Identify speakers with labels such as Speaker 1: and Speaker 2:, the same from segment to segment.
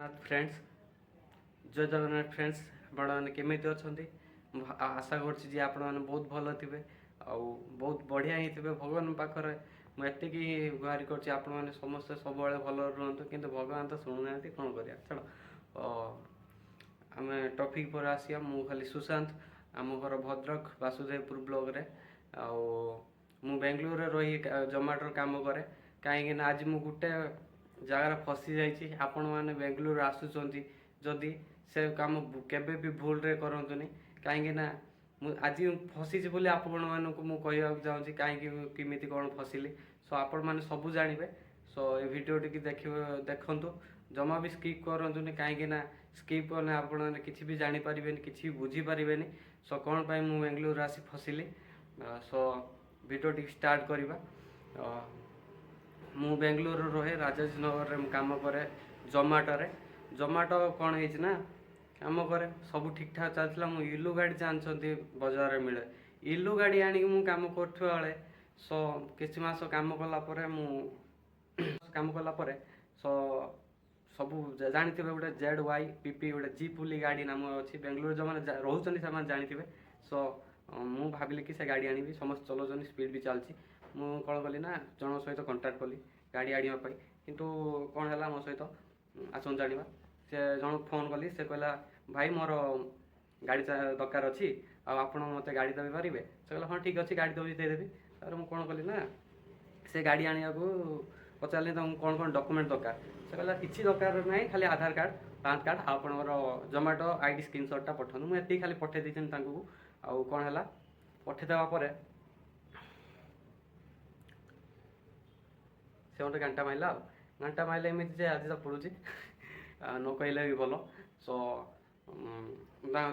Speaker 1: Friends जय Jagannath friends आपने केमी अच्छा आशा कर आपण मैंने बहुत भल थे बहुत बढ़िया ही थे भगवान पाखे मुझे गुहारि कर समस्ते सब भल रुहतु कि भगवान तो शुणुना कौन कर छाड़ आम टपिक पर आसिया मु खाली सुशांत आम घर भद्रक वासुदेवपुर ब्लॉक रे मु बेंगलुरु रही जोमाटो काम करे कहीं आज मु गोटे जगार फसी जाइए आपण मैंने बेंगलुरु आसुँच जदि से काम केबे भी भूल रे करंतुनी कहीं आज फसीची बोली आपण मानक मुझे चाहूँगी कहीं किमिति कौन फसिली सो आपण मैंने सब जानवे सो ये वीडियो टी देखु जमा भी स्किप करंतुनी कहीं स्किप कले आपण किसी भी जानीपर कि बुझीपारे सो कौन पाई मु बेंगलुरु आसी फसिली सो वीडियो टी स्टार्ट करवा मु बेंगलुरु रहे राजाजी नगर में काम करे जोमाटो कौन है ना काम करे सब ठीक ठाक चलता मु इलू गाड़ी जानते बजार में मिले इलू गाड़ी आनिक मु काम करुवा बेले सो किसी मास काम कलापर मु काम कलापर सो सब जानते गोटे ZYPP गोटे जीप पुली गाड़ी नाम अच्छी बेंगलुरु जो मैंने रोचे से जानते सो मु भाविली कि से गाड़ी आनी समस्त चलाऊँ स्पीड भी चलती मु कौन कली ना जन सहित कंटाक्ट कली गाड़ी आने किंतु कौन है मो सहित आसन जाना से जन फोन कली से कहला भाई मोर गाड़ी दरकार अच्छी आप मत गाड़ी देवी पारे से कहला हाँ ठीक अच्छे गाड़ी देवी देदेवी तार मुझे कौन कली ना से गाड़ी आने को पचारे तुम कौन कौन डॉक्यूमेंट दरकार से कहला किसी दरकार ना खाली आधार कार्ड पैन कार्ड आपणकर जोमाटो आईडी स्क्रीनशॉटा पठाऊँ मुझे खाली पठे देती आउ कौन है पठेदेवा से मत घंटा मारला एमती आज तो पड़ू न कहले भी भल सो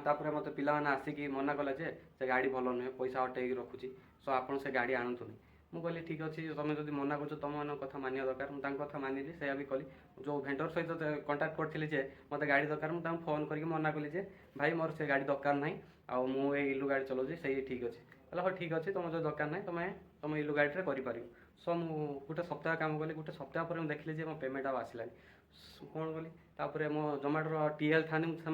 Speaker 1: तापर मत पिला आसिक मना कले से गाड़ी भल नुहे पैसा हटेक रखुची सो आप से गाड़ी आणुनी मुझे कहली ठीक अच्छे तुम जो मना कर तुम मान कथा मानिया दरकार मुझे कथा मानिली से भी कली जो भेंडर सहित कंटाक्ट करी मत गाड़ी दरकार मुझे फोन करके मना कली भाई मोर से गाड़ी दरकार ना आ मुझे इलू गाड़ी चलाऊँ से ठीक अच्छे कहला हाँ ठीक अच्छे तुम जो दरकार ना तुम इलू गाड़ी कर सो मु गोटे सप्ताह काम कली गोटे सप्ताह पर देखली मो पेमेंट आसला कौन कली तापर मो जोमाटोर टीएल था से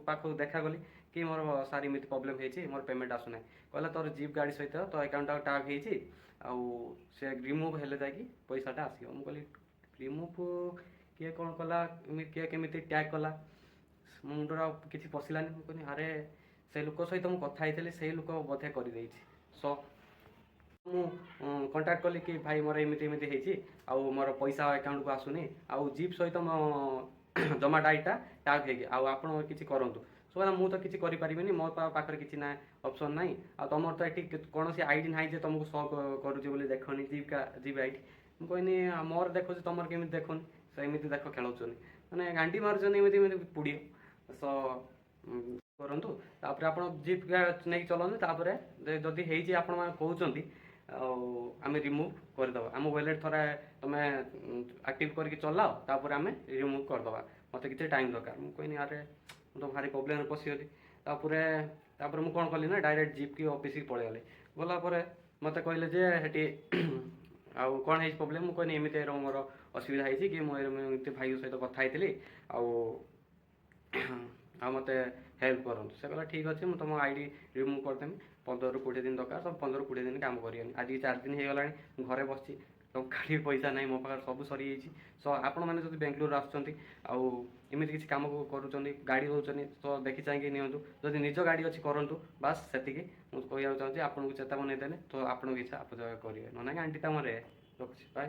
Speaker 1: पाख देखा कली कि मोर सार इमित प्रोब्लेम होती मोर पेमेंट आसुना कहला तोर जीप गाड़ी सहित तो अकाउंट टाग से रिमूव हेले जाकि पैसाटा आसो मुझे कहली रिमूव किए कौन कला किए केमी टैग कला मुंडर किसी पशिलानी मुझे अरे से लोक सहित मुझे कथा से लोक बोधे कर सो मु कंटाक्ट कली कि भाई मोर एमती एमती होती मोर पैसा अकाउंट को आसुनी आउ जीप सहित मो जोमाटो आईटा टैग हो आप किसी करूँ सो मुझे तो किसी करें मो पाखे किसी ना ऑप्शन ना आ तुम तो ये कौन सी आईडी ना तुमको शो करुँच देखनी जीप आईडी मुझे मोर देखो तुम केमी देखनी से एमती देख खेलुन मैंने गांडी मार्चन पुड़ी सो करूँ तापर आप जीप नहीं चलाऊँ जदि कहते आम रिमूव करदे आम वालेट थोड़ा तुम एक्टिव करके चलाओ तापर आम रिमूव करदे मत किसी टाइम दरकार मुझे कहनी अरे तो भारी प्रोब्लेम पशिगली तापर मुझे कौन कली ना डायरेक्ट जीप की ऑफिस की पलैगली गलापर मत कहले हेटी आउ कौन है प्रोब्लेम मुझे कहनी एमती मोर असुविधा होती कि मुझे भाई सहित कथी आ मत हेल्प करूँ से कहला ठीक अच्छे मुझे तुम आईडी रिमूव करदेमी 15 ରୁ 20 दिन दरकार सब 15 ରୁ 20 दिन काम करेंगे आज 4 दिन हो गला घरे बस गाड़ी पैसा ना मो पाखे सब सरी सो आपण मैंने जो बेंगलुरु आमती किसी कम कर गाड़ी रोचे तो देखी चाहिए नियंतु जदि निज गाड़ी अच्छी करूँ बास से मुझे कहना चाहिए आपको चेतावनी देने तो आपको इच्छा आप करेंगे ना गांडीटा मरे रखुच्छी बाय।